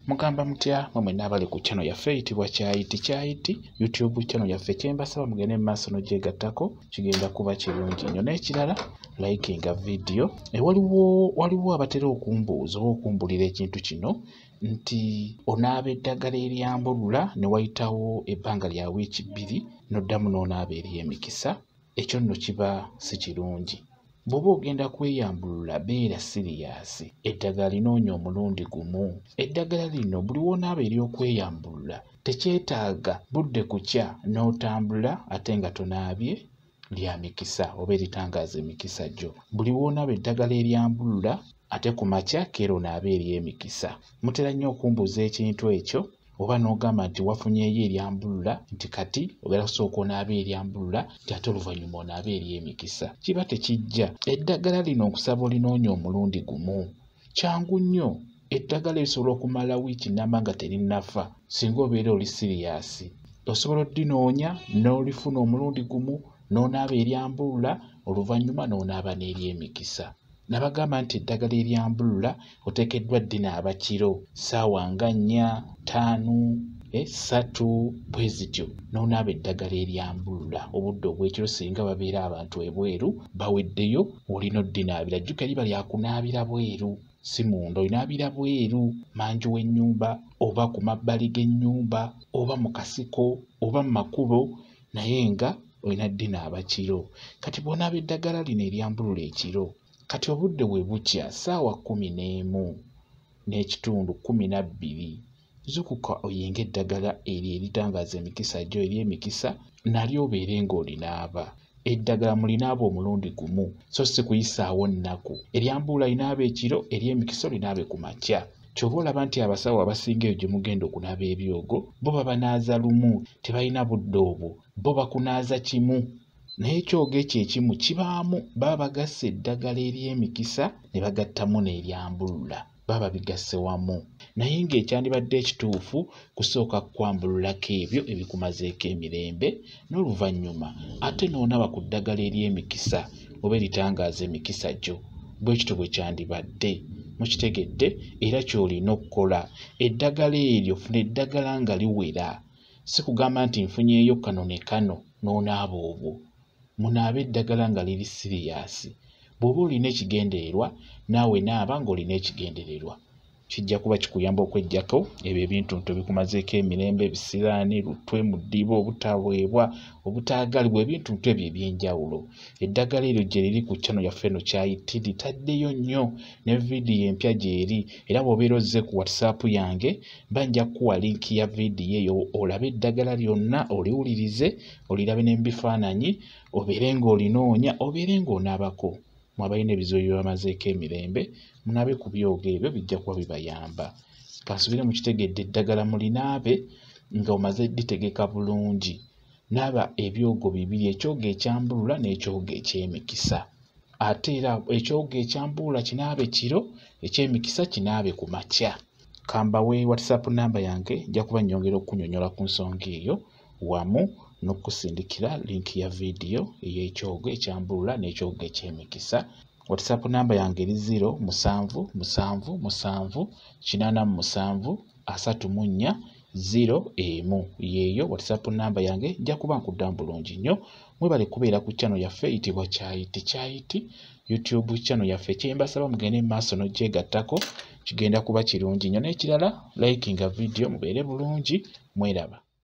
Mugamba mutya mwe n'abali ku channel yaffe eyitibwa Kyayiti YouTube channel yaffe kyembasaba mugende mu maaso n'ogyegattako kigenda kuba kirungi nnyo. N'ekirala likinga video. Waliwo abatera okumbuuza oba okumbulira ekintu kino nti onaaba eddagala eryambulula ne wayitawo ebbanga lya wiiki 2 n'oddamu n'onaaba ery'emikisa. Ekyo nno kiba si kirungi. Bw'oba ogenda kweyambulula beera siriyasi. Eddagala linoonya omulundi gumu. Eddagala lino buli w'onaaba ery'okweyambulula tekyetaaga budde kukya n'otambula ate nga tonaabye lya mikisa oba eritangaaza emikisa gyo. Buli w'onaaba eddagala eryambulula ate ku makya keera onaabe ery'emikisa. Mutera nnyo okumbuuza ekintu ekyo oba n'ogamba nti wafunyeeyo eryambulula nti kati ogenda kusooka onaabe eryambulula nti ate oluvannyuma onaabe ery'emikisa. Kiba tekijja. Eddagala lino okusaba olinoonya omulundi gumu. Kyangu nnyo. Eddagala lisobola okumala wiiki nnamba nga terinnafa singa obeera oli siriyasi. Osobola oddinoonya n'olifuna omulundi gumu n'onaaba eryambulula oluvannyuma n'onaaba n'ery'emikisa. Nabagamba nti eddagala eryambulula oteekeddwa ddinaaba kiro ssaawa nga 4, 5, 3 bwe zityo n'onaaba eddagala eryambulula obudde obw'ekiro singa babeera abantu ebweru baweddeyo olina oddinaabira. Jjuuka liba lyakunaabira bweru si munda, olinaabira bweru manju w'ennyumba oba ku mabbali g'ennyumba oba mu kasiko oba mu makubo naye nga olina ddinaaba kiro. Kati bw'onaaba eddagala lino eryambulula ekiro kati obudde bwe bukya ssaawa 11 n'ekitundu 12 zukuka oyinga eddagala eryo eritangaaza emikisa gyo ery'emikisa nalyo obeere ng'olinaaba. Eddagala mulinaaba omulundi gumu so si kuyisaawo nnaku. Eryambulula linaaba ekiro ery'emikisa linaabe ku makya. Ky'oba olaba nti abasawo abasinga eyo gye mugenda okunaaba ebyogo bo babanaaza lumu tebalina budde obwo bo bakunaaza kimu. Naye ekyogo ekyo ekimu kibaamu baba bagasse eddagala ery'emikisa ne bagattamu n'eryambulula baba bigasse wamu. Naye ng'ekyandibadde ekituufu kusooka kwambululako ebyo ebikumazeeko emirembe n'oluvannyuma ate n'onaaba ku ddagala ery'emikisa oba eritangaaza emikisa gyo. Bwe kityo bwe kyandibadde. Mukitegedde era ky'olina okukola. Eddagala eryo funa eddagala nga liwera. Si kugamba nti nfunyeeyo kano ne kano n'onaaba obwo. Munaabe eddagala nga liri siriyasi. Bw'oba olina ekigendererwa naawe naaba ng'olina ekigendererwa. Kijja kuba kikuyamba okweggyako ebyo ebintu bikumazeeko emirembe ebisiraani lutwe mu ddiba obutaweebwa obutaagalibwa ebintu ebyo eby'enjawulo. Eddagala eryo gye liri ku channel yaffe eno Kyayiti litaddeyo nnyo ne vidiyo empya gy'eri era bw'obeera ozze ku WhatsApp yange banja kuwa linki ya vidiyo eyo olabe eddagala lyonna oliwulirize olirabe n'ebifaananyi obeere ng'olinoonya obeere ng'onaabako. Mwabalina ebizibu bye bamazeeko emirembe munaabe ku byogo ebyo bijja kuba bibayamba. Kansubire mukitegedde eddagala mulinaabe nga omaze ditegeka bulungi. Naaba ebyogo bibiri ekyogo ekyambulula n'ekyogo eky'emikisa. Ate era ekyogo ekyambulula kinaabe kiro eky'emikisa kinaabe ku makya. Kambawe WhatsApp namba yange nja kuba nnyongera okunyonyola ku nsonga eyo wamu n'okusindikira linki ya vidiyo ey'ekyogo ekyambulula n'ekyogo eky'emikisa. WhatsApp namba yange eri 0778737 yeeyo WhatsApp namba yange nja kuba nkuddamu bulungi nnyo. Mwebale kubeera ku channel yaffe eyitibwa Kyayiti YouTube channel yaffe kyembasaba mugende mu maaso n'ogyegattako kigenda kuba kirungi nnyo. N'ekirala likinga vidiyo mubeere bulungi mweraba.